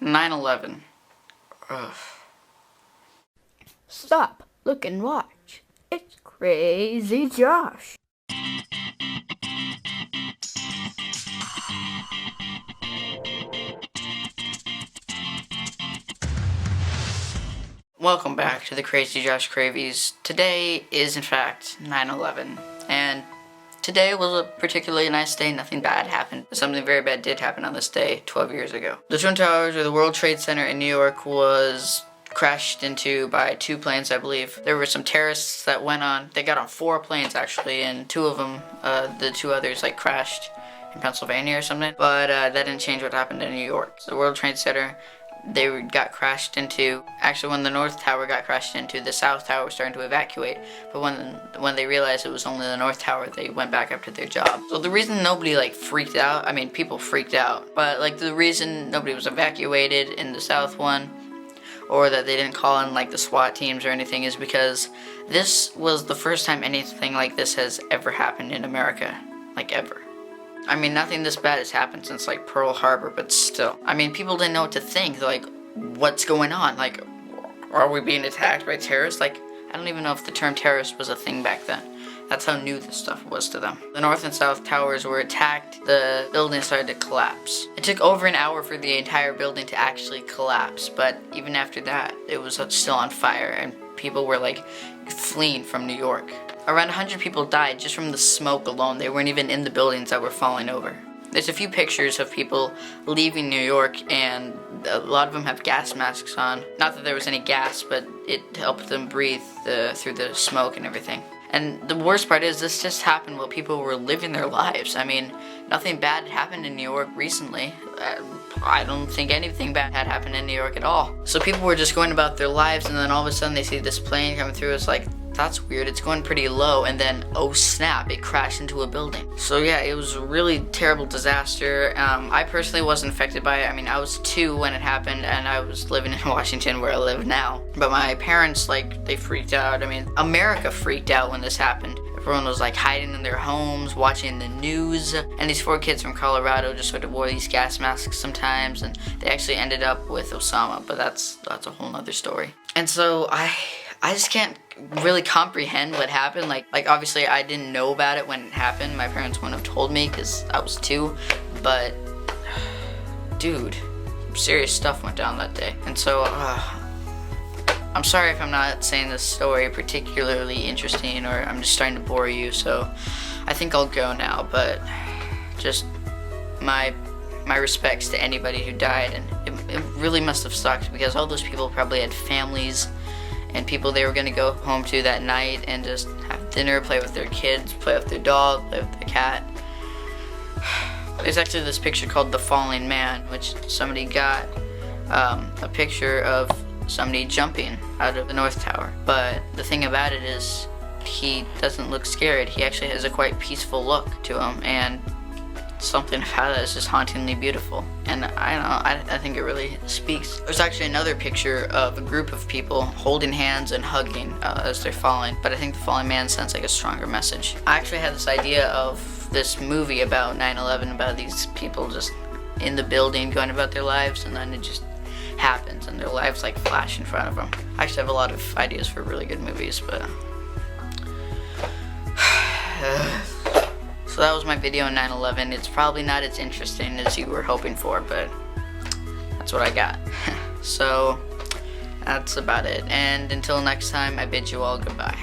9/11. Ugh. Stop, look and watch. It's Crazy Josh. Welcome back to the Crazy Josh Cravies. Today is in fact 9/11, and today was a particularly nice day. Nothing bad happened. Something very bad did happen on this day 12 years ago. The Twin Towers, or the World Trade Center in New York, was crashed into by 2 planes, I believe. There were some terrorists that went on. They got on 4 planes actually, and 2 of them, the 2 others, like crashed in Pennsylvania or something. But that didn't change what happened in New York. So the World Trade Center, they got crashed into. Actually, when the North Tower got crashed into, the South Tower was starting to evacuate. But when they realized it was only the North Tower, they went back up to their job. So the reason nobody freaked out, I mean, people freaked out, but the reason nobody was evacuated in the South one, or that they didn't call in the SWAT teams or anything, is because this was the first time anything like this has ever happened in America, ever. I mean, nothing this bad has happened since Pearl Harbor, but still. I mean, people didn't know what to think. What's going on? Are we being attacked by terrorists? I don't even know if the term terrorist was a thing back then. That's how new this stuff was to them. The North and South Towers were attacked. The building started to collapse. It took over an hour for the entire building to actually collapse, but even after that, it was still on fire, and people were fleeing from New York. Around 100 people died just from the smoke alone. They weren't even in the buildings that were falling over. There's a few pictures of people leaving New York, and a lot of them have gas masks on. Not that there was any gas, but it helped them breathe through the smoke and everything. And the worst part is, this just happened while people were living their lives. I mean, nothing bad had happened in New York recently. I don't think anything bad had happened in New York at all. So people were just going about their lives, and then all of a sudden they see this plane coming through. It's that's weird, it's going pretty low, and then, oh snap, it crashed into a building. So yeah, it was a really terrible disaster. I personally wasn't affected by it. I mean, I was 2 when it happened, and I was living in Washington, where I live now. But my parents, they freaked out. I mean, America freaked out when this happened. Everyone was hiding in their homes, watching the news, and these 4 kids from Colorado just sort of wore these gas masks sometimes, and they actually ended up with Osama, but that's a whole nother story. And so I just can't really comprehend what happened. Obviously I didn't know about it when it happened. My parents wouldn't have told me because I was 2, but dude, serious stuff went down that day. And so I'm sorry if I'm not saying this story particularly interesting, or I'm just starting to bore you, so I think I'll go now. But just my respects to anybody who died, and it really must have sucked, because all those people probably had families and people they were going to go home to that night and just have dinner, play with their kids, play with their dog, play with their cat. There's actually this picture called The Falling Man, which somebody got a picture of somebody jumping out of the North Tower. But the thing about it is, he doesn't look scared. He actually has a quite peaceful look to him, and something about that is just hauntingly beautiful. And I don't know, I think it really speaks. There's actually another picture of a group of people holding hands and hugging as they're falling, but I think The Falling Man sends a stronger message. I actually had this idea of this movie about 9/11, about these people just in the building going about their lives, and then it just happens and their lives flash in front of them. I actually have a lot of ideas for really good movies, but so that was my video on 9/11. It's probably not as interesting as you were hoping for, but that's what I got. So that's about it. And until next time, I bid you all goodbye.